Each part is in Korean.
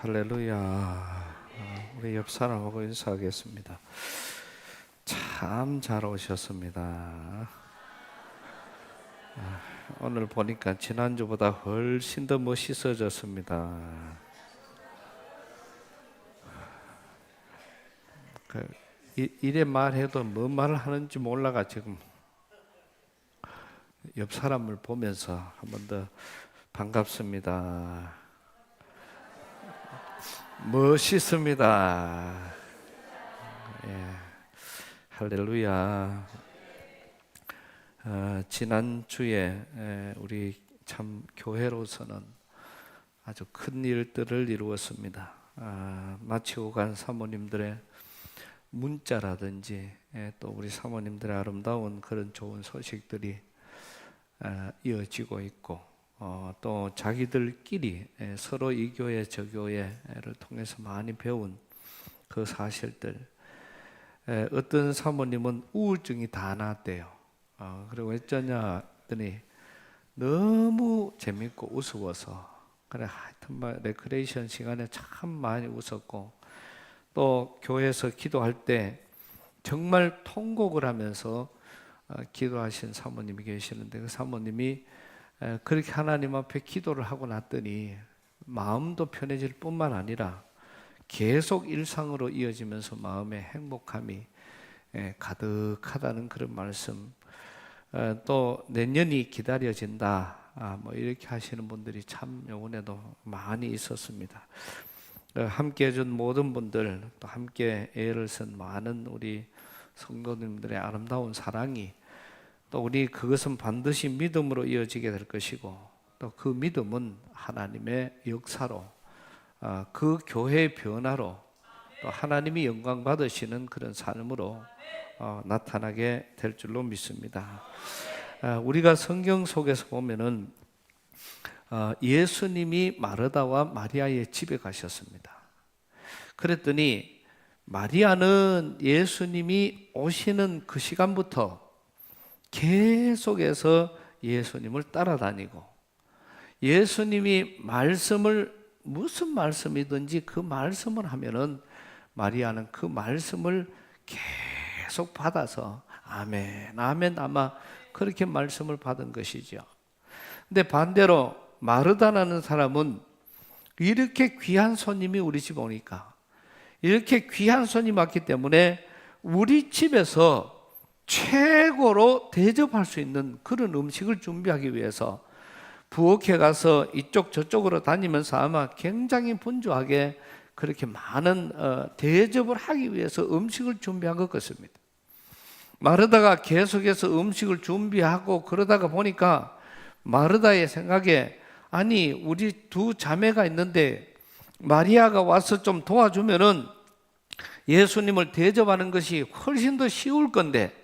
할렐루야. 우리 옆 사람하고 인사하겠습니다. 참 잘 오셨습니다. 오늘 보니까 지난주보다 훨씬 더 멋있어졌습니다. 이래 말해도 뭔 말을 하는지 몰라가 지금 옆 사람을 보면서 한 번 더 반갑습니다. 멋있습니다. 예, 할렐루야. 지난주에 우리 참 교회로서는 아주 큰 일들을 이루었습니다. 마치고 간 사모님들의 문자라든지 또 우리 사모님들의 아름다운 그런 좋은 소식들이 이어지고 있고, 또 자기들끼리 서로 이 교회 저 교회를 통해서 많이 배운 그 사실들, 어떤 사모님은 우울증이 다 나았대요. 그리고 어쩌냐 했더니 너무 재밌고 우스워서, 그래 하여튼 레크레이션 시간에 참 많이 웃었고, 또 교회에서 기도할 때 정말 통곡을 하면서 기도하신 사모님이 계시는데, 그 사모님이 그렇게 하나님 앞에 기도를 하고 났더니 마음도 편해질 뿐만 아니라 계속 일상으로 이어지면서 마음의 행복함이 가득하다는 그런 말씀, 또 내년이 기다려진다, 뭐 이렇게 하시는 분들이 참 요번에도 많이 있었습니다. 함께 해준 모든 분들, 또 함께 애를 쓴 많은 우리 성도님들의 아름다운 사랑이, 또 우리 그것은 반드시 믿음으로 이어지게 될 것이고, 또 그 믿음은 하나님의 역사로, 그 교회의 변화로, 또 하나님이 영광 받으시는 그런 삶으로 나타나게 될 줄로 믿습니다. 우리가 성경 속에서 보면은 예수님이 마르다와 마리아의 집에 가셨습니다. 그랬더니 마리아는 예수님이 오시는 그 시간부터 계속해서 예수님을 따라다니고, 예수님이 말씀을 무슨 말씀이든지 그 말씀을 하면은 마리아는 그 말씀을 계속 받아서 아멘 아멘 아마 그렇게 말씀을 받은 것이죠. 근데 반대로 마르다라는 사람은 이렇게 귀한 손님이 우리 집 오니까, 이렇게 귀한 손님 왔기 때문에 우리 집에서 최고로 대접할 수 있는 그런 음식을 준비하기 위해서 부엌에 가서 이쪽 저쪽으로 다니면서 아마 굉장히 분주하게 그렇게 많은 대접을 하기 위해서 음식을 준비한 것 같습니다. 마르다가 계속해서 음식을 준비하고 그러다가 보니까 마르다의 생각에, 아니 우리 두 자매가 있는데 마리아가 와서 좀 도와주면은 예수님을 대접하는 것이 훨씬 더 쉬울 건데,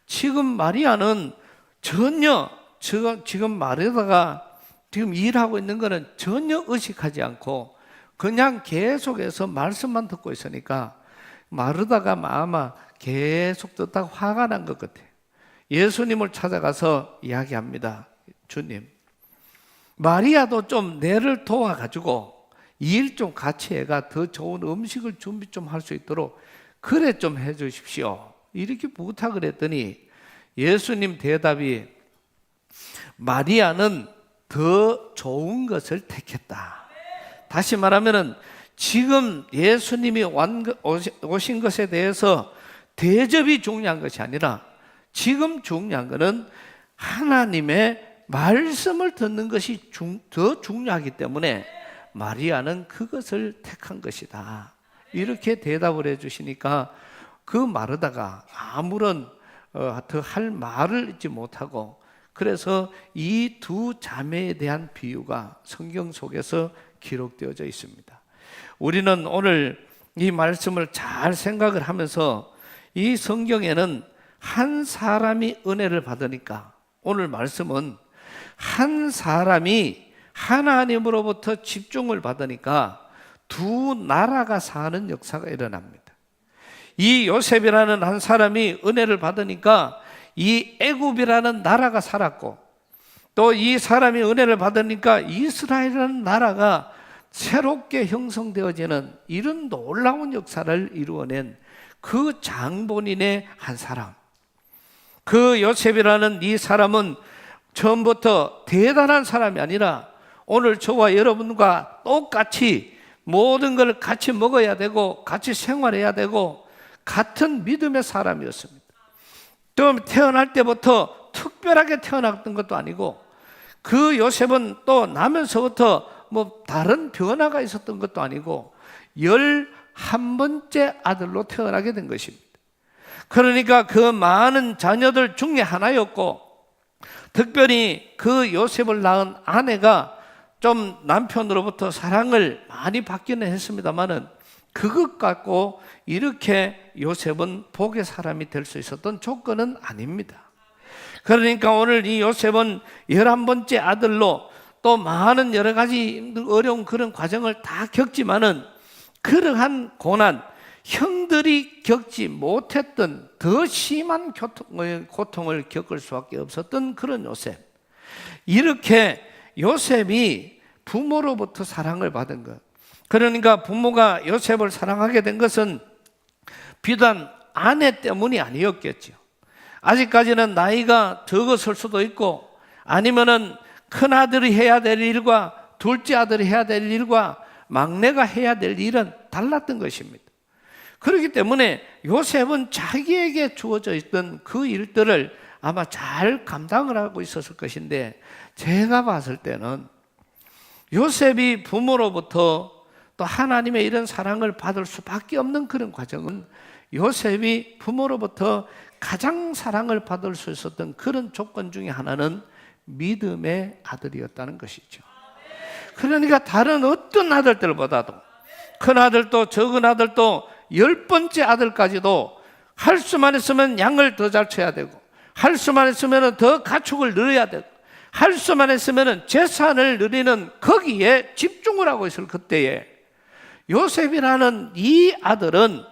지금 마리아는 전혀 지금 마르다가 지금 일하고 있는 거는 전혀 의식하지 않고 그냥 계속해서 말씀만 듣고 있으니까 마르다가 아마 계속 듣다가 화가 난 것 같아요. 예수님을 찾아가서 이야기합니다. 주님, 마리아도 좀 내를 도와가지고 일 좀 같이 해가 더 좋은 음식을 준비 좀 할 수 있도록 그래 좀 해주십시오. 이렇게 부탁을 했더니 예수님 대답이, 마리아는 더 좋은 것을 택했다. 다시 말하면은 지금 예수님이 오신 것에 대해서 대접이 중요한 것이 아니라 지금 중요한 것은 하나님의 말씀을 듣는 것이 더 중요하기 때문에 마리아는 그것을 택한 것이다. 이렇게 대답을 해주시니까 그 마르다가 아무런 더 할 말을 잊지 못하고, 그래서 이 두 자매에 대한 비유가 성경 속에서 기록되어져 있습니다. 우리는 오늘 이 말씀을 잘 생각을 하면서 이 성경에는 한 사람이 은혜를 받으니까, 오늘 말씀은 한 사람이 하나님으로부터 집중을 받으니까 두 나라가 사는 역사가 일어납니다. 이 요셉이라는 한 사람이 은혜를 받으니까 이 애굽이라는 나라가 살았고, 또 이 사람이 은혜를 받으니까 이스라엘이라는 나라가 새롭게 형성되어지는 이런 놀라운 역사를 이루어낸 그 장본인의 한 사람, 그 요셉이라는 이 사람은 처음부터 대단한 사람이 아니라 오늘 저와 여러분과 똑같이 모든 걸 같이 먹어야 되고 같이 생활해야 되고 같은 믿음의 사람이었습니다. 또 태어날 때부터 특별하게 태어났던 것도 아니고, 그 요셉은 또 나면서부터 뭐 다른 변화가 있었던 것도 아니고 11번째 아들로 태어나게 된 것입니다. 그러니까 그 많은 자녀들 중에 하나였고, 특별히 그 요셉을 낳은 아내가 좀 남편으로부터 사랑을 많이 받기는 했습니다만은 그것 갖고 이렇게 요셉은 복의 사람이 될 수 있었던 조건은 아닙니다. 그러니까 오늘 이 요셉은 11번째 아들로 또 많은 여러 가지 어려운 그런 과정을 다 겪지만은 그러한 고난, 형들이 겪지 못했던 더 심한 고통을 겪을 수밖에 없었던 그런 요셉. 이렇게 요셉이 부모로부터 사랑을 받은 것, 그러니까 부모가 요셉을 사랑하게 된 것은 비단 아내 때문이 아니었겠죠. 아직까지는 나이가 적었을 수도 있고, 아니면은 큰아들이 해야 될 일과 둘째 아들이 해야 될 일과 막내가 해야 될 일은 달랐던 것입니다. 그렇기 때문에 요셉은 자기에게 주어져 있던 그 일들을 아마 잘 감당을 하고 있었을 것인데, 제가 봤을 때는 요셉이 부모로부터 또 하나님의 이런 사랑을 받을 수밖에 없는 그런 과정은, 요셉이 부모로부터 가장 사랑을 받을 수 있었던 그런 조건 중에 하나는 믿음의 아들이었다는 것이죠. 그러니까 다른 어떤 아들들보다도, 큰 아들도 적은 아들도 10번째 아들까지도 할 수만 있으면 양을 더 잘 쳐야 되고, 할 수만 있으면 더 가축을 늘어야 되고, 할 수만 있으면 재산을 누리는 거기에 집중을 하고 있을 그때에 요셉이라는 이 아들은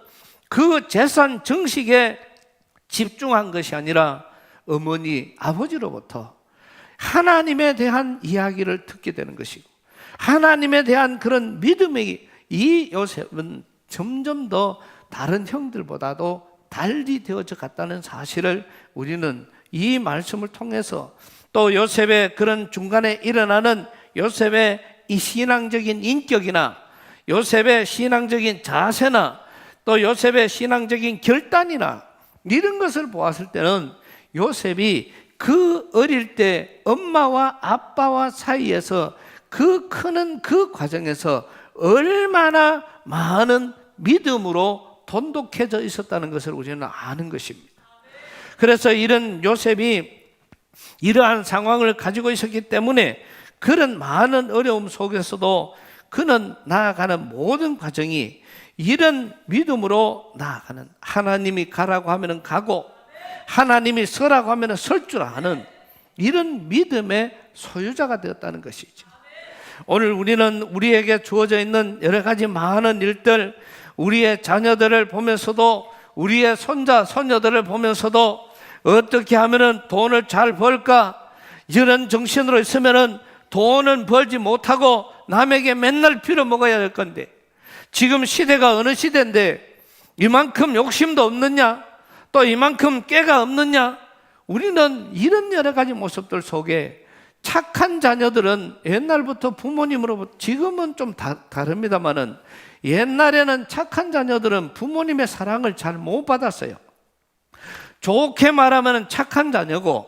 그 재산 정식에 집중한 것이 아니라 어머니, 아버지로부터 하나님에 대한 이야기를 듣게 되는 것이고, 하나님에 대한 그런 믿음이, 이 요셉은 점점 더 다른 형들보다도 달리 되어져 갔다는 사실을 우리는 이 말씀을 통해서, 또 요셉의 그런 중간에 일어나는 요셉의 이 신앙적인 인격이나 요셉의 신앙적인 자세나 또 요셉의 신앙적인 결단이나 이런 것을 보았을 때는 요셉이 그 어릴 때 엄마와 아빠와 사이에서 그 크는 그 과정에서 얼마나 많은 믿음으로 돈독해져 있었다는 것을 우리는 아는 것입니다. 그래서 이런 요셉이 이러한 상황을 가지고 있었기 때문에 그런 많은 어려움 속에서도 그는 나아가는 모든 과정이 이런 믿음으로 나아가는, 하나님이 가라고 하면 가고 하나님이 서라고 하면 설 줄 아는 이런 믿음의 소유자가 되었다는 것이죠. 오늘 우리는 우리에게 주어져 있는 여러 가지 많은 일들, 우리의 자녀들을 보면서도, 우리의 손자, 손녀들을 보면서도 어떻게 하면 돈을 잘 벌까, 이런 정신으로 있으면 돈은 벌지 못하고 남에게 맨날 빌어먹어야 될 건데, 지금 시대가 어느 시대인데 이만큼 욕심도 없느냐, 또 이만큼 깨가 없느냐. 우리는 이런 여러 가지 모습들 속에 착한 자녀들은 옛날부터 부모님으로부터, 지금은 좀 다릅니다만은 옛날에는 착한 자녀들은 부모님의 사랑을 잘 못 받았어요. 좋게 말하면 착한 자녀고,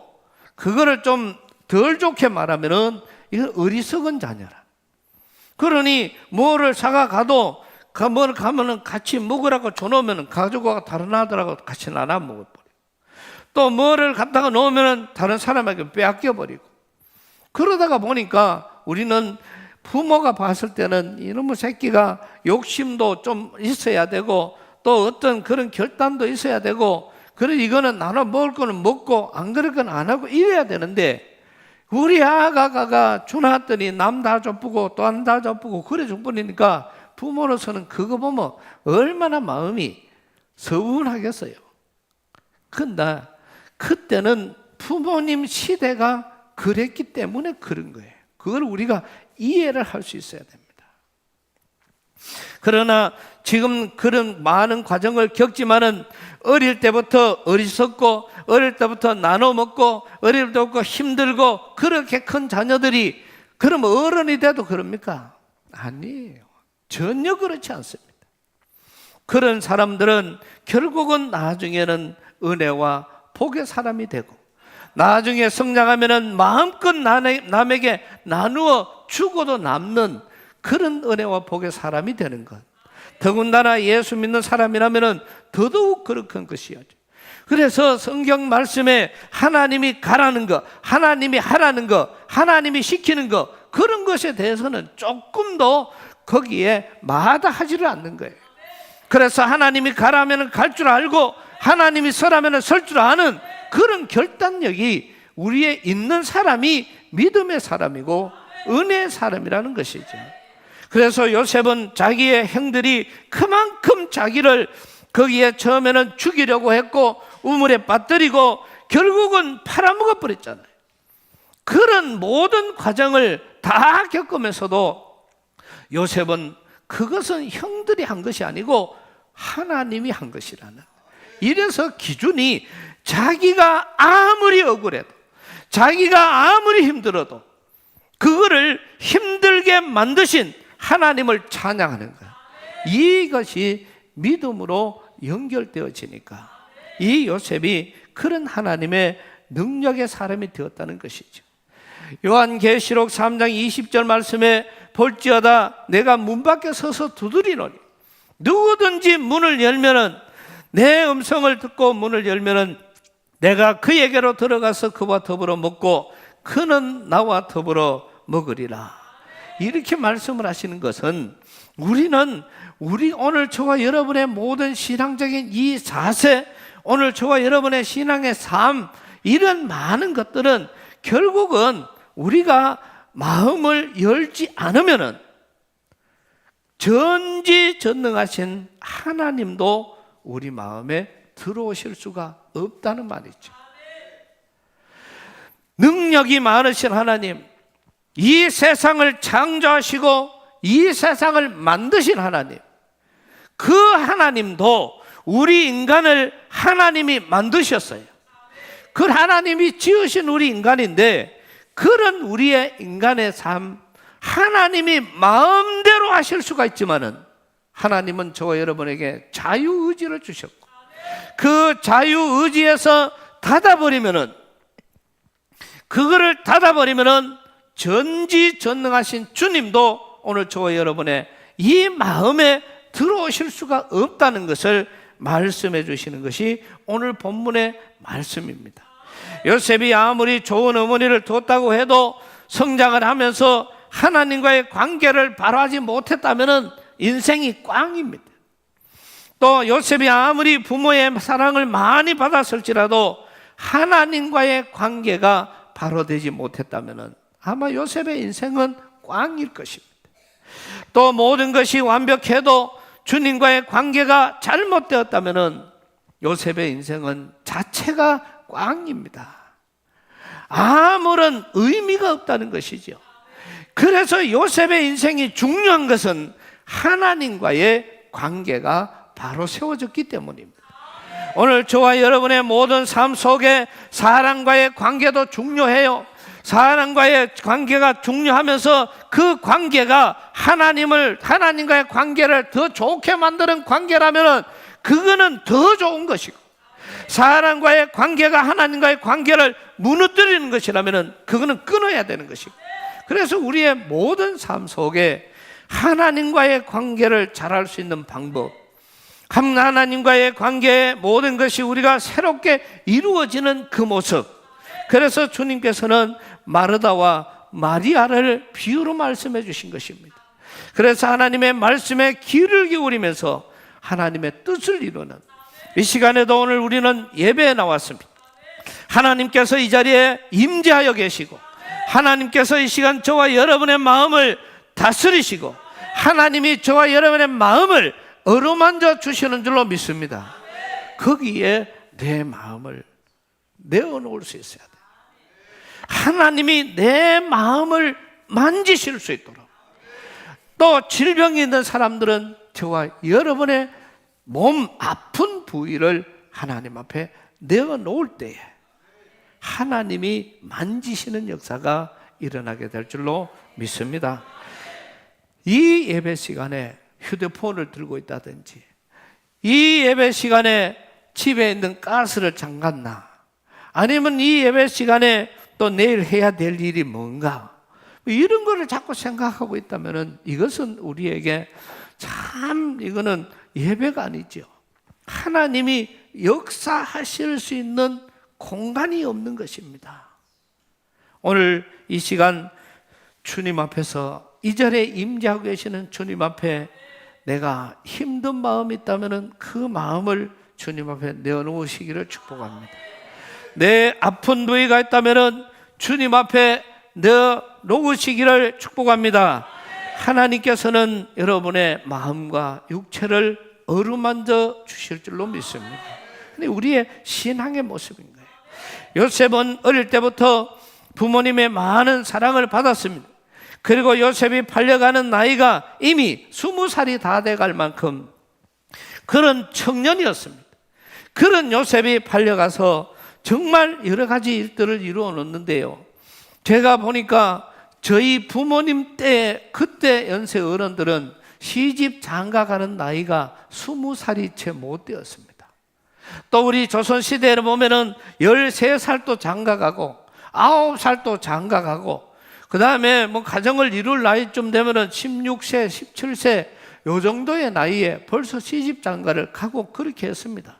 그거를 좀 덜 좋게 말하면은 이건 어리석은 자녀라. 그러니 뭐를 사가 가도 뭘 가면은 같이 먹으라고 줘놓으면 가족과 다른 아들하고 같이 나눠 먹어버려. 또 뭐를 갖다가 놓으면은 다른 사람에게 빼앗겨버리고. 그러다가 보니까 우리는 부모가 봤을 때는 이놈의 새끼가 욕심도 좀 있어야 되고 또 어떤 그런 결단도 있어야 되고, 그래 이거는 나눠 먹을 거는 먹고 안 그럴 건 안 하고 이래야 되는데, 우리 아가가 주놨더니 남 다 줘쁘고 또 안 다 줘쁘고 그래 줘버리니까 부모로서는 그거 보면 얼마나 마음이 서운하겠어요. 근데 그때는 부모님 시대가 그랬기 때문에 그런 거예요. 그걸 우리가 이해를 할 수 있어야 됩니다. 그러나 지금 그런 많은 과정을 겪지만은 어릴 때부터 어리석고 어릴 때부터 나눠 먹고 어릴 때부터 힘들고 그렇게 큰 자녀들이 그럼 어른이 돼도 그럽니까? 아니에요. 전혀 그렇지 않습니다. 그런 사람들은 결국은 나중에는 은혜와 복의 사람이 되고 나중에 성장하면은 마음껏 남에게 나누어 주고도 남는 그런 은혜와 복의 사람이 되는 것. 더군다나 예수 믿는 사람이라면은 더더욱 그렇게 것이죠. 그래서 성경 말씀에 하나님이 가라는 것, 하나님이 하라는 것, 하나님이 시키는 것, 그런 것에 대해서는 조금도 거기에 마다하지를 않는 거예요. 그래서 하나님이 가라면 갈 줄 알고 하나님이 서라면 설 줄 아는 그런 결단력이 우리에 있는 사람이 믿음의 사람이고 은혜의 사람이라는 것이죠. 그래서 요셉은 자기의 형들이 그만큼 자기를 거기에 처음에는 죽이려고 했고 우물에 빠뜨리고 결국은 팔아먹어 버렸잖아요. 그런 모든 과정을 다 겪으면서도 요셉은 그것은 형들이 한 것이 아니고 하나님이 한 것이라는, 이래서 기준이 자기가 아무리 억울해도 자기가 아무리 힘들어도 그거를 힘들게 만드신 하나님을 찬양하는 거예요. 이것이 믿음으로 연결되어지니까 이 요셉이 그런 하나님의 능력의 사람이 되었다는 것이죠. 요한계시록 3장 20절 말씀에 볼지어다 내가 문 밖에 서서 두드리노니 누구든지 문을 열면은 내 음성을 듣고 문을 열면은 내가 그에게로 들어가서 그와 더불어 먹고 그는 나와 더불어 먹으리라. 이렇게 말씀을 하시는 것은 우리 오늘 저와 여러분의 모든 신앙적인 이 자세, 오늘 저와 여러분의 신앙의 삶, 이런 많은 것들은 결국은 우리가 마음을 열지 않으면은 전지전능하신 하나님도 우리 마음에 들어오실 수가 없다는 말이죠. 능력이 많으신 하나님, 이 세상을 창조하시고 이 세상을 만드신 하나님, 그 하나님도 우리 인간을 하나님이 만드셨어요. 그 하나님이 지으신 우리 인간인데 그런 우리의 인간의 삶, 하나님이 마음대로 하실 수가 있지만은 하나님은 저와 여러분에게 자유의지를 주셨고 그 자유의지에서 그거를 닫아버리면은 전지전능하신 주님도 오늘 저와 여러분의 이 마음에 들어오실 수가 없다는 것을 말씀해 주시는 것이 오늘 본문의 말씀입니다. 요셉이 아무리 좋은 어머니를 뒀다고 해도 성장을 하면서 하나님과의 관계를 바로 하지 못했다면 인생이 꽝입니다. 또 요셉이 아무리 부모의 사랑을 많이 받았을지라도 하나님과의 관계가 바로 되지 못했다면 아마 요셉의 인생은 꽝일 것입니다. 또 모든 것이 완벽해도 주님과의 관계가 잘못되었다면 요셉의 인생은 자체가 꽝입니다. 아무런 의미가 없다는 것이죠. 그래서 요셉의 인생이 중요한 것은 하나님과의 관계가 바로 세워졌기 때문입니다. 오늘 저와 여러분의 모든 삶 속에 사람과의 관계도 중요해요. 사람과의 관계가 중요하면서 그 관계가 하나님과의 관계를 더 좋게 만드는 관계라면 그거는 더 좋은 것이고, 사람과의 관계가 하나님과의 관계를 무너뜨리는 것이라면 그거는 끊어야 되는 것이고, 그래서 우리의 모든 삶 속에 하나님과의 관계를 잘할 수 있는 방법, 하나님과의 관계의 모든 것이 우리가 새롭게 이루어지는 그 모습, 그래서 주님께서는 마르다와 마리아를 비유로 말씀해 주신 것입니다. 그래서 하나님의 말씀에 귀를 기울이면서 하나님의 뜻을 이루는 이 시간에도 오늘 우리는 예배에 나왔습니다. 하나님께서 이 자리에 임재하여 계시고 하나님께서 이 시간 저와 여러분의 마음을 다스리시고 하나님이 저와 여러분의 마음을 어루만져 주시는 줄로 믿습니다. 거기에 내 마음을 내어놓을 수 있어야 돼요. 하나님이 내 마음을 만지실 수 있도록, 또 질병이 있는 사람들은 저와 여러분의 몸 아픈 부위를 하나님 앞에 내어놓을 때에 하나님이 만지시는 역사가 일어나게 될 줄로 믿습니다. 이 예배 시간에 휴대폰을 들고 있다든지, 이 예배 시간에 집에 있는 가스를 잠갔나, 아니면 이 예배 시간에 또 내일 해야 될 일이 뭔가, 이런 거를 자꾸 생각하고 있다면 이것은 우리에게 참 이거는 예배가 아니죠. 하나님이 역사하실 수 있는 공간이 없는 것입니다. 오늘 이 시간 주님 앞에서 이 자리에 임재하고 계시는 주님 앞에 내가 힘든 마음이 있다면 그 마음을 주님 앞에 내어놓으시기를 축복합니다. 내 아픈 부위가 있다면 주님 앞에 내어놓으시기를 축복합니다. 하나님께서는 여러분의 마음과 육체를 어루만져 주실 줄로 믿습니다. 근데 우리의 신앙의 모습인 거예요. 요셉은 어릴 때부터 부모님의 많은 사랑을 받았습니다. 그리고 요셉이 팔려가는 나이가 이미 20살이 다 돼갈 만큼 그런 청년이었습니다. 그런 요셉이 팔려가서 정말 여러 가지 일들을 이루어 놓는데요, 제가 보니까 저희 부모님 때 그때 연세 어른들은 시집 장가가는 나이가 20살이 채 못 되었습니다. 또 우리 조선시대를 보면은 13살도 장가가고 9살도 장가가고, 그 다음에 뭐 가정을 이룰 나이쯤 되면은 16세, 17세 요 정도의 나이에 벌써 시집 장가를 가고 그렇게 했습니다.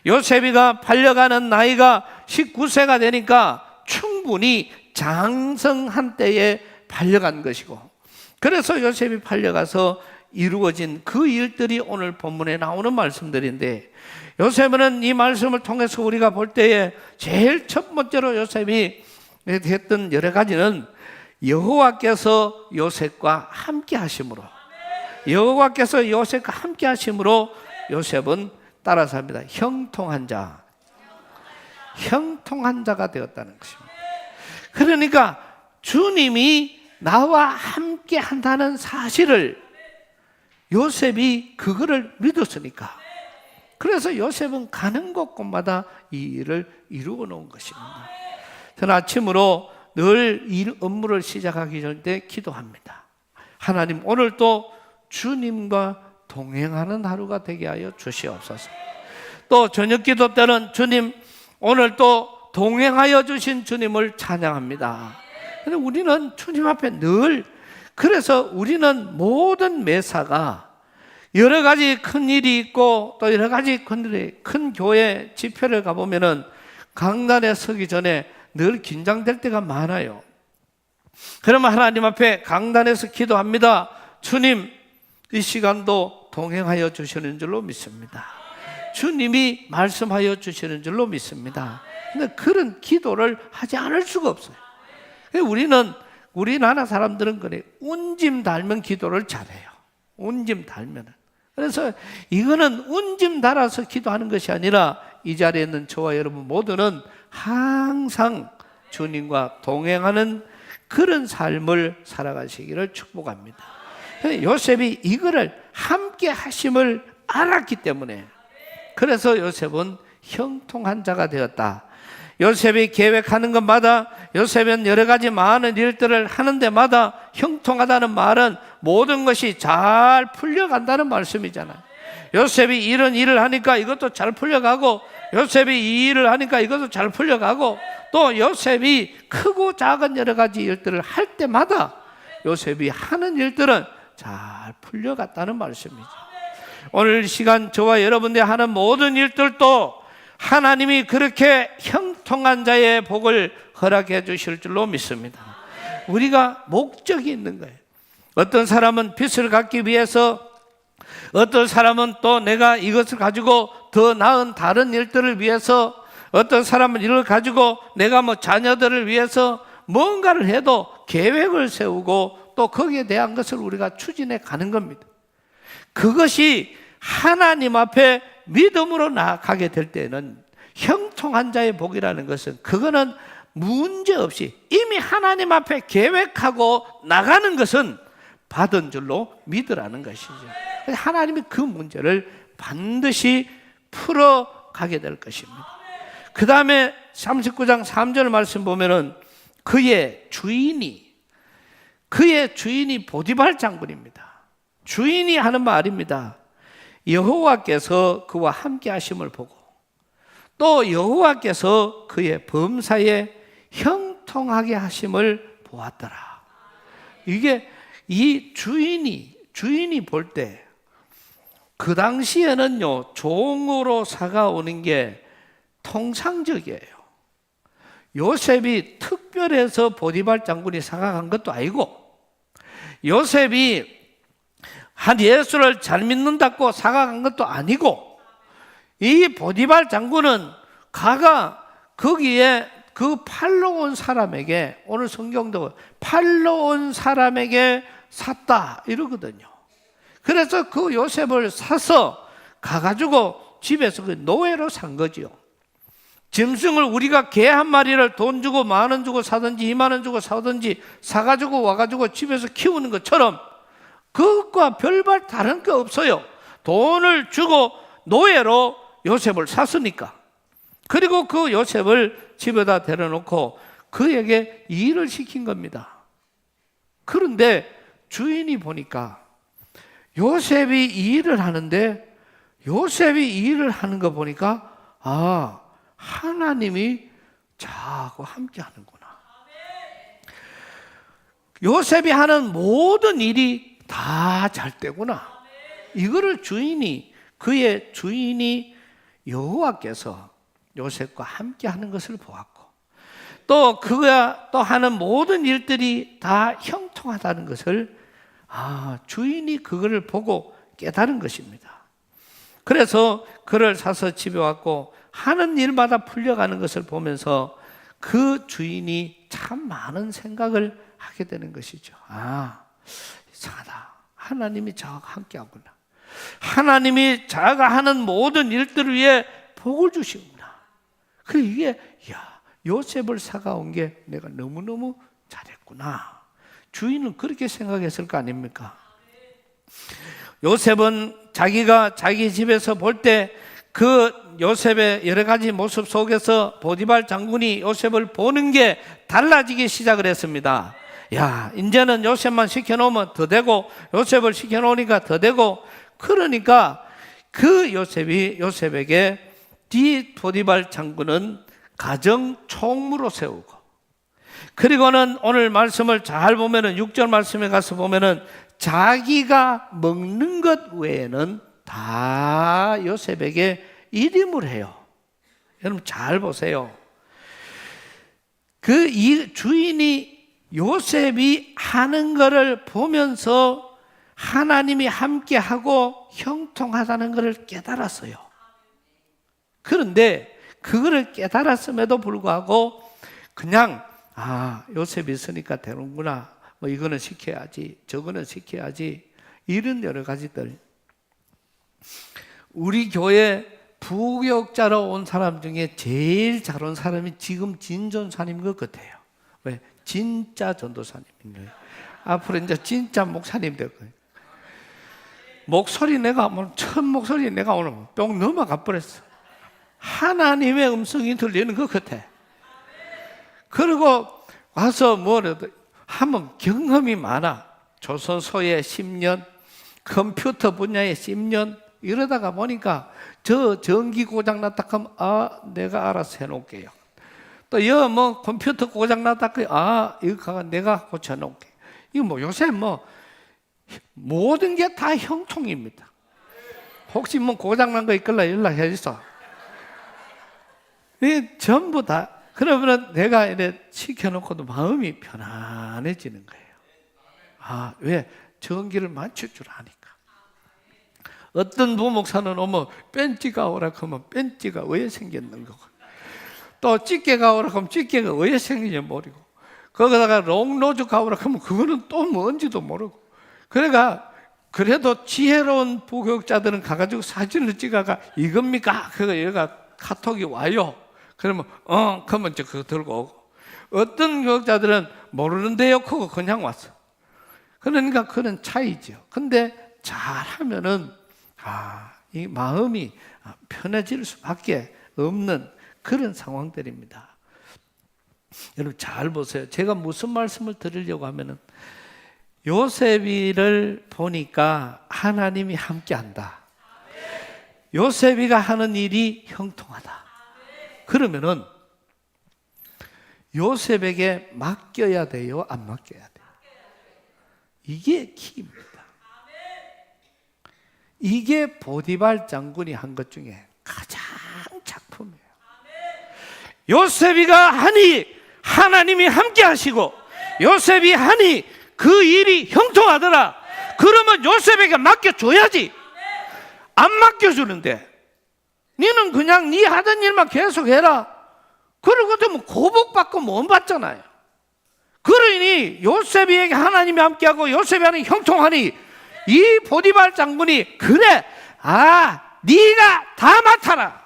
요셉이가 팔려가는 나이가 19세가 되니까 충분히 장성한 때에 팔려간 것이고, 그래서 요셉이 팔려가서 이루어진 그 일들이 오늘 본문에 나오는 말씀들인데, 요셉은 이 말씀을 통해서 우리가 볼 때에 제일 첫 번째로 요셉이 했던 여러 가지는 여호와께서 요셉과 함께 하심으로, 여호와께서 요셉과 함께 하심으로 요셉은 따라서 합니다. 형통한 자, 형통한 자가 되었다는 것입니다. 그러니까 주님이 나와 함께 한다는 사실을 요셉이 그거를 믿었으니까, 그래서 요셉은 가는 곳곳마다 이 일을 이루어 놓은 것입니다. 저는 아침으로 늘 일 업무를 시작하기 전에 기도합니다. 하나님, 오늘도 주님과 동행하는 하루가 되게 하여 주시옵소서. 또 저녁 기도 때는 주님, 오늘 또 동행하여 주신 주님을 찬양합니다. 근데 우리는 주님 앞에 늘, 그래서 우리는 모든 매사가 여러 가지 큰 일이 있고 또 여러 가지 큰 교회 집회를 가보면은 강단에 서기 전에 늘 긴장될 때가 많아요. 그러면 하나님 앞에 강단에서 기도합니다. 주님, 이 시간도 동행하여 주시는 줄로 믿습니다. 주님이 말씀하여 주시는 줄로 믿습니다. 근데 그런 기도를 하지 않을 수가 없어요. 우리나라 사람들은 그래, 운짐 달면 기도를 잘해요. 운짐 달면은. 그래서 이거는 운짐 달아서 기도하는 것이 아니라 이 자리에 있는 저와 여러분 모두는 항상 주님과 동행하는 그런 삶을 살아가시기를 축복합니다. 요셉이 이거를 함께 하심을 알았기 때문에, 그래서 요셉은 형통한 자가 되었다. 요셉이 계획하는 것마다, 요셉은 여러 가지 많은 일들을 하는 데마다 형통하다는 말은 모든 것이 잘 풀려간다는 말씀이잖아요. 요셉이 이런 일을 하니까 이것도 잘 풀려가고, 요셉이 이 일을 하니까 이것도 잘 풀려가고, 또 요셉이 크고 작은 여러 가지 일들을 할 때마다 요셉이 하는 일들은 잘 풀려갔다는 말씀이죠. 오늘 시간 저와 여러분들이 하는 모든 일들도 하나님이 그렇게 형통한 자의 복을 허락해 주실 줄로 믿습니다. 우리가 목적이 있는 거예요. 어떤 사람은 빚을 갚기 위해서, 어떤 사람은 또 내가 이것을 가지고 더 나은 다른 일들을 위해서, 어떤 사람은 이걸 가지고 내가 뭐 자녀들을 위해서 뭔가를 해도 계획을 세우고 또 거기에 대한 것을 우리가 추진해 가는 겁니다. 그것이 하나님 앞에 믿음으로 나아가게 될 때는 형통한 자의 복이라는 것은, 그거는 문제없이 이미 하나님 앞에 계획하고 나가는 것은 받은 줄로 믿으라는 것이죠. 하나님이 그 문제를 반드시 풀어가게 될 것입니다. 그 다음에 39장 3절 말씀 보면은 그의 주인이 보디발 장군입니다. 주인이 하는 말입니다. 여호와께서 그와 함께 하심을 보고 또 여호와께서 그의 범사에 형통하게 하심을 보았더라. 이게 이 주인이 볼 때 그 당시에는요, 종으로 사가 오는 게 통상적이에요. 요셉이 특별해서 보디발 장군이 사가 간 것도 아니고, 요셉이 한 예수를 잘 믿는다고 사가 간 것도 아니고, 이 보디발 장군은 거기에 그 팔로 온 사람에게, 오늘 성경도 팔로 온 사람에게 샀다 이러거든요. 그래서 그 요셉을 사서 가가지고 집에서 그 노예로 산 거지요. 짐승을 우리가 개 한 마리를 돈 주고 10,000원 주고 사든지 20,000원 주고 사든지 사가지고 와가지고 집에서 키우는 것처럼 그것과 별반 다른 게 없어요. 돈을 주고 노예로 요셉을 샀으니까. 그리고 그 요셉을 집에다 데려놓고 그에게 일을 시킨 겁니다. 그런데 주인이 보니까 요셉이 일을 하는데, 요셉이 일을 하는 거 보니까 하나님이 자꾸 함께 하는구나. 요셉이 하는 모든 일이 다 잘 되구나. 이거를 그의 주인이 여호와께서 요셉과 함께 하는 것을 보았고, 또 그가 또 하는 모든 일들이 다 형통하다는 것을 주인이 그거를 보고 깨달은 것입니다. 그래서 그를 사서 집에 왔고 하는 일마다 풀려가는 것을 보면서 그 주인이 참 많은 생각을 하게 되는 것이죠. 이상하다. 하나님이 저와 함께 하구나. 하나님이 자가 하는 모든 일들을 위해 복을 주시구나. 그래, 이게 요셉을 사가온 게 내가 너무너무 잘했구나. 주인은 그렇게 생각했을 거 아닙니까? 요셉은 자기가 자기 집에서 볼 때 그 요셉의 여러 가지 모습 속에서 보디발 장군이 요셉을 보는 게 달라지기 시작을 했습니다. 이제는 요셉만 시켜놓으면 더 되고, 요셉을 시켜놓으니까 더 되고, 그러니까 그 요셉에게 보디발 장군은 가정 총무로 세우고, 그리고는 오늘 말씀을 잘 보면은 6절 말씀에 가서 보면은 자기가 먹는 것 외에는 다 요셉에게 일임을 해요. 여러분 잘 보세요. 주인이 요셉이 하는 것을 보면서 하나님이 함께하고 형통하다는 것을 깨달았어요. 그런데 그거를 깨달았음에도 불구하고 그냥 요셉이 있으니까 되는구나, 뭐 이거는 시켜야지, 저거는 시켜야지, 이런 여러 가지들. 우리 교회 부교육자로 온 사람 중에 제일 잘 온 사람이 지금 진전사님 것 같아요. 왜? 진짜 전도사님인 거예요. 앞으로 이제 진짜 목사님 될 거예요. 첫 목소리 내가 오늘 뿅 넘어가 버렸어. 하나님의 음성이 들리는 것 같아. 그리고 와서 뭐라도 하면 경험이 많아. 조선소에 10년, 컴퓨터 분야에 10년, 이러다가 보니까 저 전기 고장 났다 하면 내가 알아서 해놓을게요. 또 뭐 컴퓨터 고장 났다 하면 이거 내가 고쳐놓을게. 이거 뭐 요새 뭐 모든 게 다 형통입니다. 혹시 뭐 고장 난 거 있길래 연락해 주소. 이게 전부 다. 그러면 내가 이래 시켜놓고도 마음이 편안해지는 거예요. 왜? 전기를 맞출 줄 아니까. 어떤 부목사는 오면 뺀찌가 오라 하면 뺀찌가 왜 생겼는 거고, 또 찌개가 오라 하면 찌개가 왜 생긴지 모르고, 거기다가 롱로즈가 오라 하면 그거는 또 뭔지도 모르고. 그러니까 그래도 지혜로운 부교육자들은 가가지고 사진을 찍어가 이겁니까? 그거 얘가 카톡이 와요. 그러면 그러면 그거 들고 오고, 어떤 교육자들은 모르는데요 그거 그냥 왔어. 그러니까 그런 차이죠. 근데 잘하면은 이 마음이 편해질 수밖에 없는 그런 상황들입니다. 여러분 잘 보세요. 제가 무슨 말씀을 드리려고 하면은 요셉이를 보니까 하나님이 함께한다. 요셉이가 하는 일이 형통하다. 그러면은 요셉에게 맡겨야 돼요? 안 맡겨야 돼요? 이게 키입니다. 이게 보디발 장군이 한 것 중에 가장 작품이에요. 요셉이가 하니 하나님이 함께 하시고 요셉이 하니 그 일이 형통하더라. 그러면 요셉에게 맡겨줘야지. 안 맡겨주는데 너는 그냥 네 하던 일만 계속해라. 그러고도 고복받고 못 받잖아요. 그러니 요셉에게 하나님이 함께하고 요셉이 하는 형통하니 이 보디발 장군이 그래 네가 다 맡아라.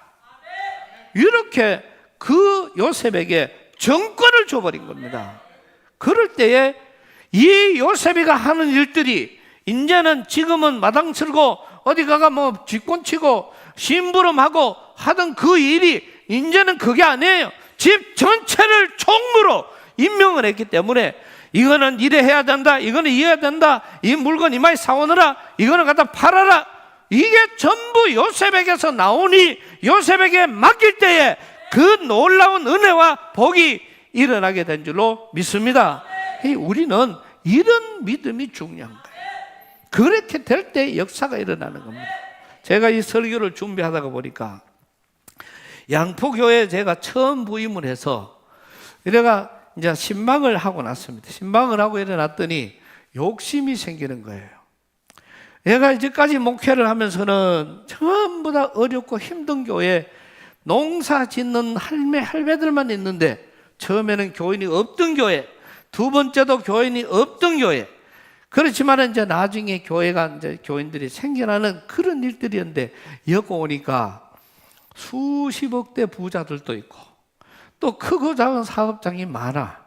이렇게 그 요셉에게 정권을 줘버린 겁니다. 그럴 때에 이 요셉이가 하는 일들이 이제는 지금은 마당 쓸고 어디 가가 뭐 쥐꼰치고 심부름하고 하던 그 일이 이제는 그게 아니에요. 집 전체를 총무로 임명을 했기 때문에 이거는 이래 해야 된다, 이거는 이래야 된다, 이 물건 이마에 사오느라, 이거는 갖다 팔아라. 이게 전부 요셉에게서 나오니 요셉에게 맡길 때에 그 놀라운 은혜와 복이 일어나게 된 줄로 믿습니다. 우리는 이런 믿음이 중요한 거예요. 그렇게 될 때 역사가 일어나는 겁니다. 제가 이 설교를 준비하다가 보니까 양포교회에 제가 처음 부임을 해서 내가 이제 신방을 하고 났습니다. 신방을 하고 일어났더니 욕심이 생기는 거예요. 내가 이제까지 목회를 하면서는 전부 다 어렵고 힘든 교회, 농사 짓는 할매들만 있는데 처음에는 교인이 없던 교회, 두 번째도 교인이 없던 교회. 그렇지만 이제 나중에 교회가 이제 교인들이 생겨나는 그런 일들이었는데 여기 오니까 수십억대 부자들도 있고 또 크고 작은 사업장이 많아.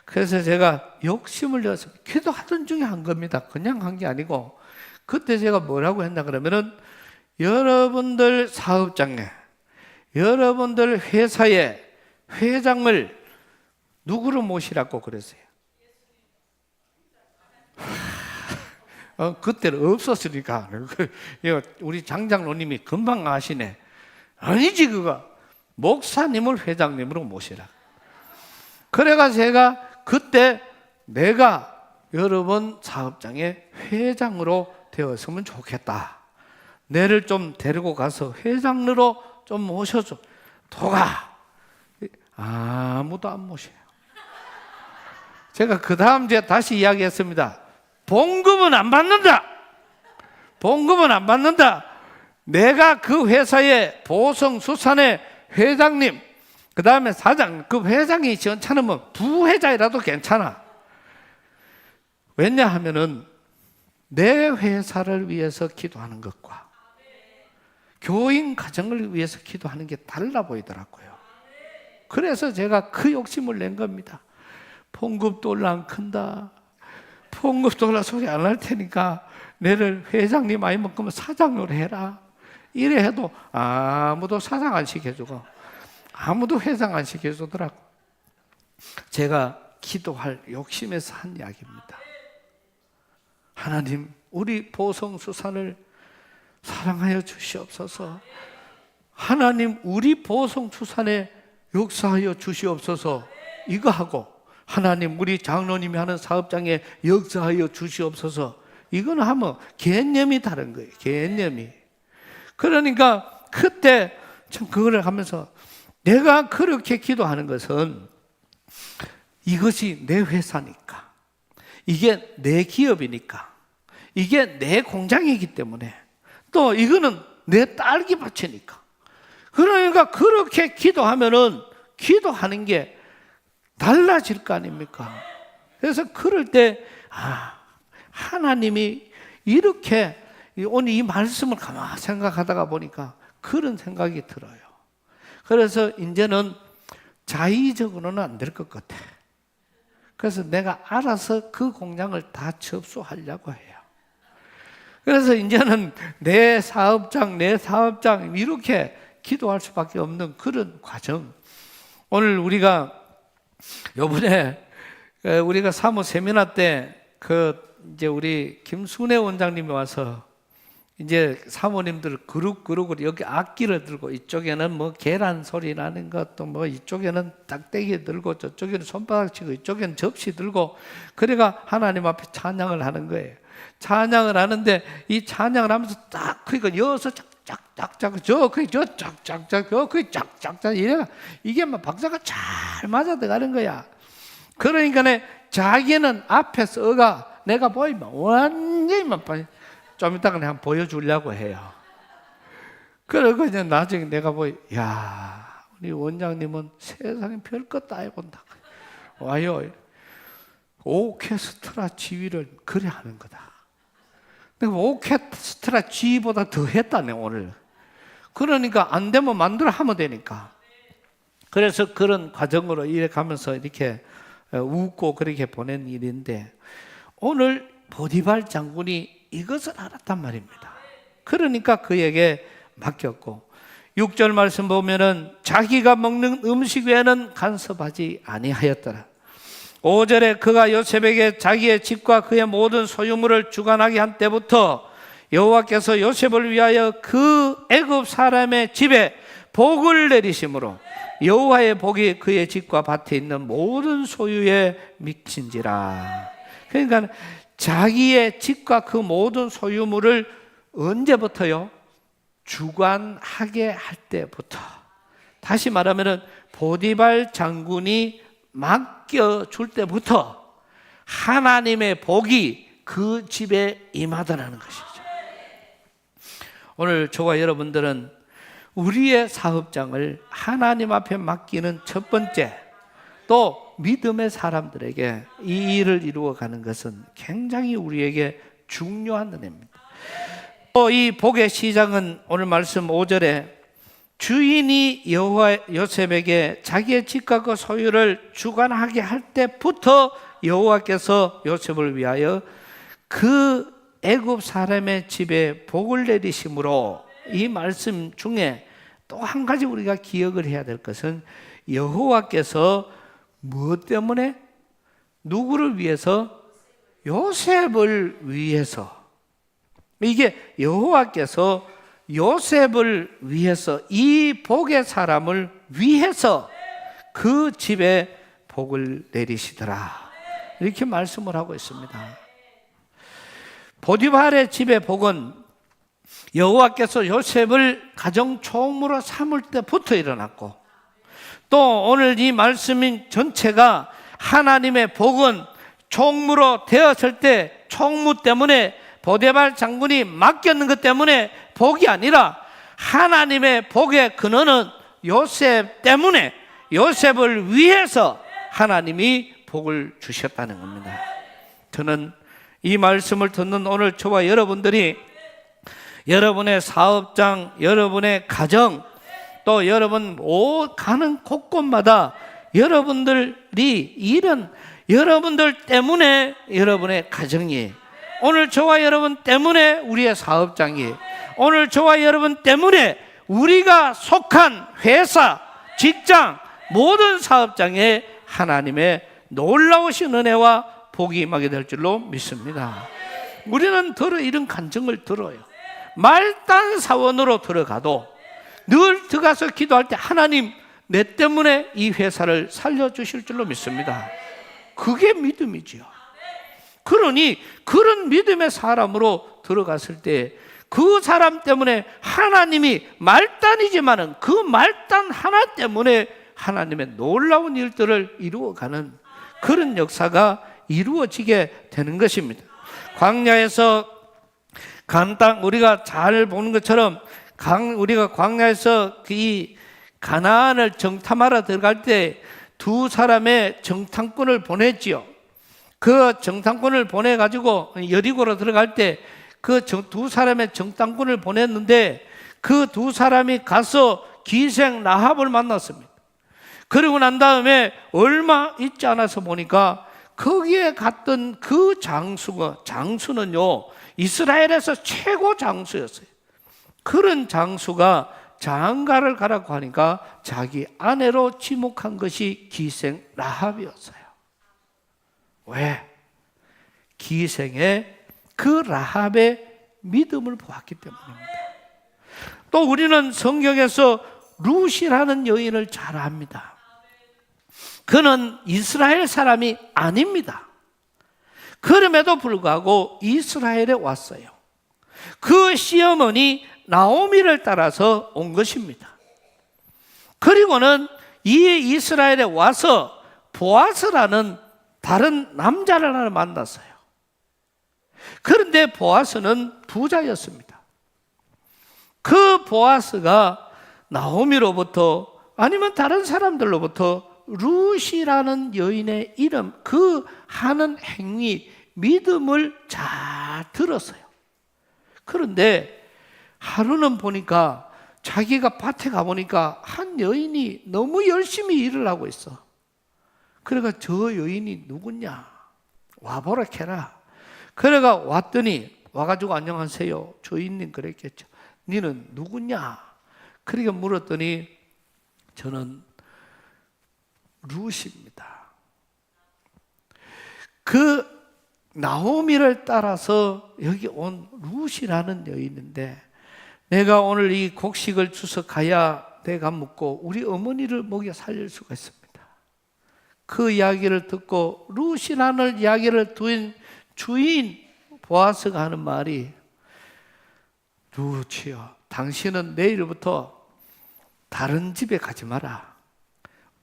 그래서 제가 욕심을 내서 기도하던 중에 한 겁니다. 그냥 한 게 아니고 그때 제가 뭐라고 했나 그러면은 여러분들 사업장에 여러분들 회사에 회장을 누구로 모시라고 그랬어요? 그때는 없었으니까 우리 장장로님이 금방 아시네. 아니지 그거 목사님을 회장님으로 모시라. 그래가 제가 그때 내가 여러분 사업장의 회장으로 되었으면 좋겠다. 내를 좀 데리고 가서 회장으로 좀 모셔줘. 도가 아무도 안 모셔요. 제가 그 다음 주에 다시 이야기했습니다. 봉급은 안 받는다. 봉급은 안 받는다. 내가 그 회사의 보성수산의 회장님, 그 다음에 사장, 그 회장이 괜찮으면 부회장이라도 괜찮아. 왜냐하면은 내 회사를 위해서 기도하는 것과 교인 가정을 위해서 기도하는 게 달라 보이더라고요. 그래서 제가 그 욕심을 낸 겁니다. 봉급도 올라 안 큰다. 봉급도 올라 소리 안 할 테니까 내를 회장님 아니면 그러면 사장으로 해라. 이래 해도 아무도 사장 안 시켜주고 아무도 회장 안 시켜주더라고. 제가 기도할 욕심에서 한 이야기입니다. 하나님, 우리 보성수산을 사랑하여 주시옵소서. 하나님, 우리 보성수산에 역사하여 주시옵소서. 이거 하고 하나님, 우리 장로님이 하는 사업장에 역사하여 주시옵소서. 이거는 하면 개념이 다른 거예요. 개념이. 그러니까 그때 참 그거를 하면서 내가 그렇게 기도하는 것은 이것이 내 회사니까, 이게 내 기업이니까, 이게 내 공장이기 때문에, 또 이거는 내 딸기밭이니까. 그러니까 그렇게 기도하면은 기도하는 게 달라질 거 아닙니까? 그래서 그럴 때 하나님이 이렇게 오늘 이 말씀을 가만히 생각하다가 보니까 그런 생각이 들어요. 그래서 이제는 자의적으로는 안 될 것 같아. 그래서 내가 알아서 그 공장을 다 접수하려고 해요. 그래서 이제는 내 사업장 이렇게 기도할 수밖에 없는 그런 과정. 오늘 우리가 요번에 우리가 사무 세미나 때 이제 우리 김순애 원장님이 와서 이제 사모님들 그룹으로 여기 악기를 들고 이쪽에는 뭐 계란 소리 나는 것도 뭐 이쪽에는 딱대기 들고 저쪽에는 손바닥 치고 이쪽에는 접시 들고 그래가 하나님 앞에 찬양을 하는 거예요. 찬양을 하는데 이 찬양을 하면서 딱 그러니까 여기서 짝짝짝 저 짝짝짝 이래가 이게 막 박자가 잘 맞아 들어가는 거야. 그러니까 자기는 앞에 서가 내가 보이면 완전히 막 좀 이따가 내가 한번 보여주려고 해요. 그리고 이제 나중에 내가 야, 우리 원장님은 세상에 별것 다 해본다. 와요. 오케스트라 지휘를 그래 하는 거다. 내가 오케스트라 지휘보다 더 했다네, 오늘. 그러니까 안 되면 만들어 하면 되니까. 그래서 그런 과정으로 이래 가면서 이렇게 웃고 그렇게 보낸 일인데 오늘 보디발 장군이 이것을 알았단 말입니다. 그러니까 그에게 맡겼고 6절 말씀 보면은 자기가 먹는 음식 외에는 간섭하지 아니하였더라. 5절에 그가 요셉에게 자기의 집과 그의 모든 소유물을 주관하게 한 때부터 여호와께서 요셉을 위하여 그 애굽 사람의 집에 복을 내리심으로 여호와의 복이 그의 집과 밭에 있는 모든 소유에 미친지라. 그러니까 자기의 집과 그 모든 소유물을 언제부터요? 주관하게 할 때부터. 다시 말하면 보디발 장군이 맡겨줄 때부터 하나님의 복이 그 집에 임하더라는 것이죠. 오늘 저와 여러분들은 우리의 사업장을 하나님 앞에 맡기는 첫 번째, 또 믿음의 사람들에게 이 일을 이루어가는 것은 굉장히 우리에게 중요한 은혜입니다. 또 이 복의 시작은 오늘 말씀 5절에 주인이 요셉에게 자기의 집과 그 소유를 주관하게 할 때부터 여호와께서 요셉을 위하여 그 애굽 사람의 집에 복을 내리심으로, 이 말씀 중에 또 한 가지 우리가 기억을 해야 될 것은 여호와께서 무엇 때문에? 누구를 위해서? 요셉을 위해서. 이게 여호와께서 요셉을 위해서, 이 복의 사람을 위해서 그 집에 복을 내리시더라, 이렇게 말씀을 하고 있습니다. 보디발의 집의 복은 여호와께서 요셉을 가정 총무로 삼을 때부터 일어났고, 또 오늘 이 말씀인 전체가 하나님의 복은 총무로 되었을 때 총무 때문에 보디발 장군이 맡겼는 것 때문에 복이 아니라 하나님의 복의 근원은 요셉 때문에, 요셉을 위해서 하나님이 복을 주셨다는 겁니다. 저는 이 말씀을 듣는 오늘 저와 여러분들이 여러분의 사업장, 여러분의 가정, 또 여러분 가는 곳곳마다 여러분들이 이런 여러분들 때문에 여러분의 가정이, 오늘 저와 여러분 때문에 우리의 사업장이, 오늘 저와 여러분 때문에 우리가 속한 회사, 직장, 모든 사업장에 하나님의 놀라우신 은혜와 복이 임하게 될 줄로 믿습니다. 우리는 이런 간증을 들어요. 말단 사원으로 들어가도 늘 들어가서 기도할 때 하나님, 내 때문에 이 회사를 살려주실 줄로 믿습니다. 그게 믿음이지요. 그러니 그런 믿음의 사람으로 들어갔을 때 그 사람 때문에 하나님이, 말단이지만은 그 말단 하나 때문에 하나님의 놀라운 일들을 이루어가는 그런 역사가 이루어지게 되는 것입니다. 광야에서 우리가 잘 보는 것처럼 우리가 광야에서 이 가나안을 정탐하러 들어갈 때 두 사람의 정탐꾼을 보냈지요. 그 정탐꾼을 보내가지고 여리고로 들어갈 때 그 두 사람의 정탐꾼을 보냈는데 그 두 사람이 가서 기생 라합을 만났습니다. 그러고 난 다음에 얼마 있지 않아서 보니까 거기에 갔던 그 장수는요, 이스라엘에서 최고 장수였어요. 그런 장수가 장가를 가라고 하니까 자기 아내로 지목한 것이 기생 라합이었어요. 왜? 기생의 그 라합의 믿음을 보았기 때문입니다. 또 우리는 성경에서 룻이라는 여인을 잘 압니다. 그는 이스라엘 사람이 아닙니다. 그럼에도 불구하고 이스라엘에 왔어요. 그 시어머니 나오미를 따라서 온 것입니다. 그리고는 이 이스라엘에 와서 보아스라는 다른 남자를 하나 만났어요. 그런데 보아스는 부자였습니다. 그 보아스가 나오미로부터 아니면 다른 사람들로부터 룻이라는 여인의 이름, 그 하는 행위, 믿음을 잘 들었어요. 그런데 하루는 보니까 자기가 밭에 가보니까 한 여인이 너무 열심히 일을 하고 있어. 그래가 저 여인이 누구냐? 와보라 캐라. 그래가 왔더니 와가지고 안녕하세요. 주인님 그랬겠죠. 너는 누구냐? 그렇게 물었더니 저는 룻입니다. 그 나오미를 따라서 여기 온 룻이라는 여인인데 내가 오늘 이 곡식을 주워 가야 내가 묻고 우리 어머니를 먹여 살릴 수가 있습니다. 그 이야기를 듣고 룻이라는 이야기를 둔 주인 보아스가 하는 말이 룻이여, 당신은 내일부터 다른 집에 가지 마라.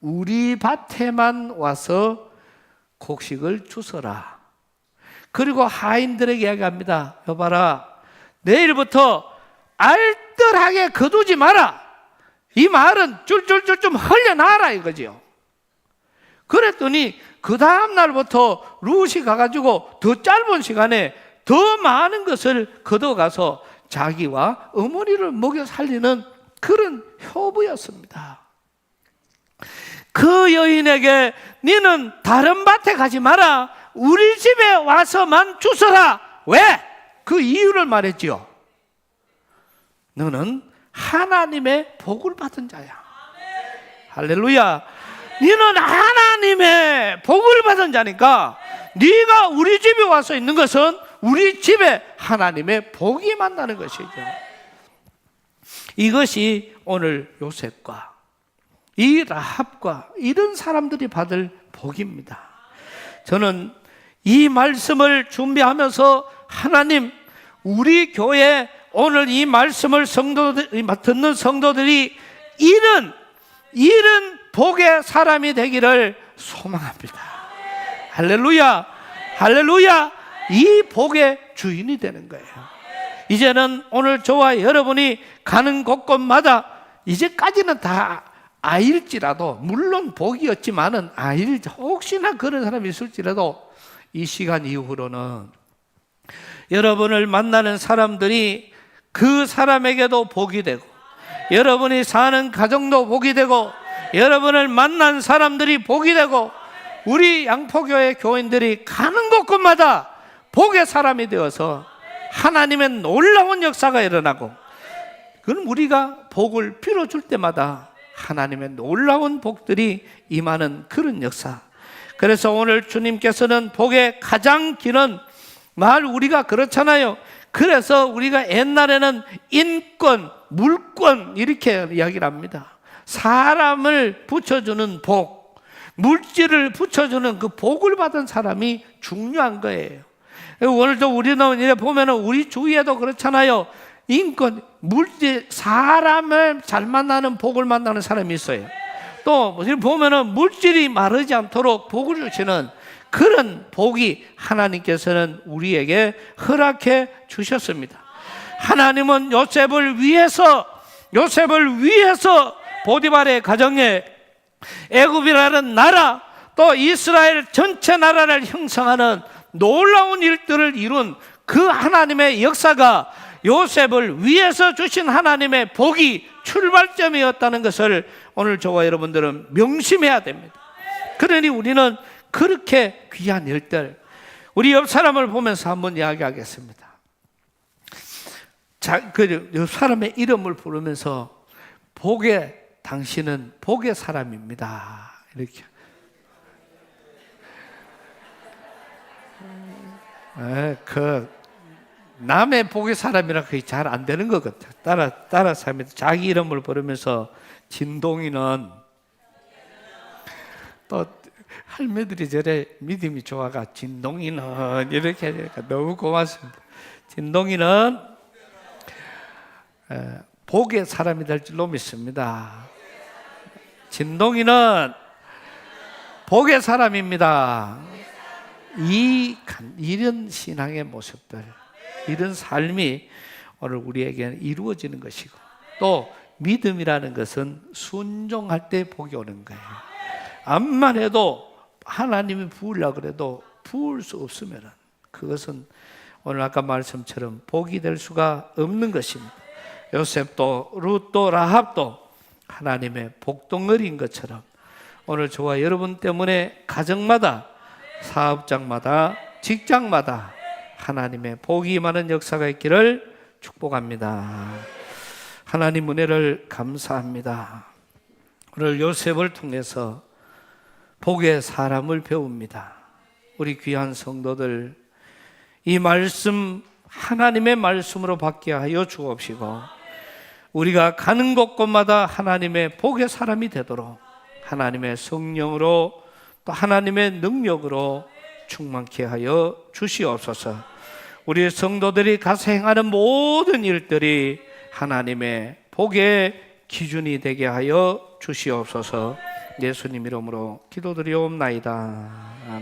우리 밭에만 와서 곡식을 주워라. 그리고 하인들에게 이야기합니다. 여봐라, 내일부터 알뜰하게 거두지 마라. 이 말은 줄줄줄 좀 흘려놔라 이거지요. 그랬더니 그 다음 날부터 룻이 가가지고 더 짧은 시간에 더 많은 것을 걷어가서 자기와 어머니를 먹여 살리는 그런 효부였습니다. 그 여인에게 너는 다른 밭에 가지 마라. 우리 집에 와서만 주서라. 왜? 그 이유를 말했지요. 너는 하나님의 복을 받은 자야. 할렐루야. 너는 하나님의 복을 받은 자니까 네가 우리 집에 와서 있는 것은 우리 집에 하나님의 복이 만나는 것이죠. 이것이 오늘 요셉과 이 라합과 이런 사람들이 받을 복입니다. 저는 이 말씀을 준비하면서 하나님, 우리 교회 오늘 이 말씀을 듣는 성도들이 이런 복의 사람이 되기를 소망합니다. 할렐루야, 할렐루야. 이 복의 주인이 되는 거예요. 이제는 오늘 저와 여러분이 가는 곳곳마다 이제까지는 다 아일지라도, 물론 복이었지만은 혹시나 그런 사람이 있을지라도 이 시간 이후로는 여러분을 만나는 사람들이 그 사람에게도 복이 되고, 여러분이 사는 가정도 복이 되고, 여러분을 만난 사람들이 복이 되고, 우리 양포교회 교인들이 가는 곳곳마다 복의 사람이 되어서 하나님의 놀라운 역사가 일어나고, 그럼 우리가 복을 빌어줄 때마다 하나님의 놀라운 복들이 임하는 그런 역사. 그래서 오늘 주님께서는 복의 가장 길은 말, 우리가 그렇잖아요. 그래서 우리가 옛날에는 인권, 물권 이렇게 이야기를 합니다. 사람을 붙여주는 복, 물질을 붙여주는 그 복을 받은 사람이 중요한 거예요. 오늘도 우리는 보면 우리 주위에도 그렇잖아요. 인권, 물질, 사람을 잘 만나는 복을 만나는 사람이 있어요. 또 보면은 물질이 마르지 않도록 복을 주시는 그런 복이 하나님께서는 우리에게 허락해 주셨습니다. 하나님은 요셉을 위해서 보디발의 가정에 애굽이라는 나라, 또 이스라엘 전체 나라를 형성하는 놀라운 일들을 이룬 그 하나님의 역사가 요셉을 위해서 주신 하나님의 복이 출발점이었다는 것을 오늘 저와 여러분들은 명심해야 됩니다. 그러니 우리는 그렇게 귀한 일들, 우리 옆 사람을 보면서 한번 이야기하겠습니다. 자, 그 옆 사람의 이름을 부르면서 당신은 복의 사람입니다. 이렇게. 남의 복의 사람이라 그게 잘 안 되는 것 같아요. 따라 삽니다. 자기 이름을 부르면서 진동이는, 또 할매들이 저래 믿음이 좋아가 진동이는 이렇게 하니까 너무 고맙습니다. 진동이는 복의 사람이 될 줄로 믿습니다. 진동이는 복의 사람입니다. 이런 신앙의 모습들, 이런 삶이 오늘 우리에게는 이루어지는 것이고, 또 믿음이라는 것은 순종할 때 복이 오는 거예요. 암만 해도 하나님이 부으려고 그래도 부을 수 없으면 그것은 오늘 아까 말씀처럼 복이 될 수가 없는 것입니다. 요셉도 룻도 라합도 하나님의 복덩어리인 것처럼 오늘 저와 여러분 때문에 가정마다, 사업장마다, 직장마다 하나님의 복이 임하는 역사가 있기를 축복합니다. 하나님 은혜를 감사합니다. 오늘 요셉을 통해서 복의 사람을 배웁니다. 우리 귀한 성도들, 이 말씀 하나님의 말씀으로 받게 하여 주옵시고, 우리가 가는 곳곳마다 하나님의 복의 사람이 되도록 하나님의 성령으로 또 하나님의 능력으로 충만케 하여 주시옵소서. 우리 성도들이 가서 행하는 모든 일들이 하나님의 복의 기준이 되게 하여 주시옵소서. 예수님 이름으로 기도드리옵나이다. 아멘.